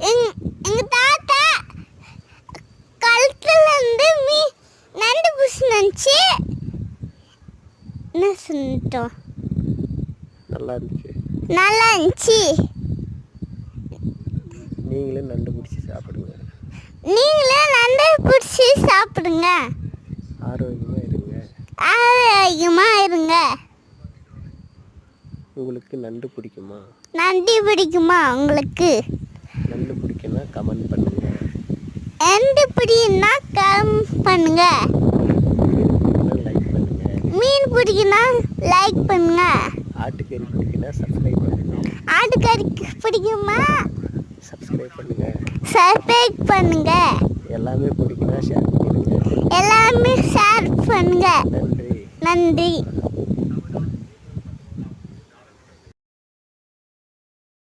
எங்கள் தாத்தா கழுத்துலேருந்து நண்டு புஷ் நினச்சி என்ன சொல்லிட்டோம். நல்லா இருந்துச்சு. நீங்களே நண்டு பிடிச்சி சாப்பிடுங்க. ஆரோக்கியமாக இருங்க. உங்களுக்கு நண்டு பிடிக்குமா? உங்களுக்கு நண்டு பிடிக்குன்னா கமெண்ட் பண்ணுங்க. நண்டு பிடிக்குன்னா கமெண்ட் பண்ணுங்க. லைக் பண்ணுங்க. மீன் பிடிக்குன்னா லைக் பண்ணுங்க. ஆட்டுக்கறி பிடிக்குன்னா சப்ஸ்கிரைப் பண்ணுங்க. ஆட்டுக்கறி பிடிக்குமா சப்ஸ்கிரைப் பண்ணுங்க. எல்லாமே பிடிக்குன்னா ஷேர் பண்ணுங்க. ஷேர் பண்ணுங்க. நன்றி.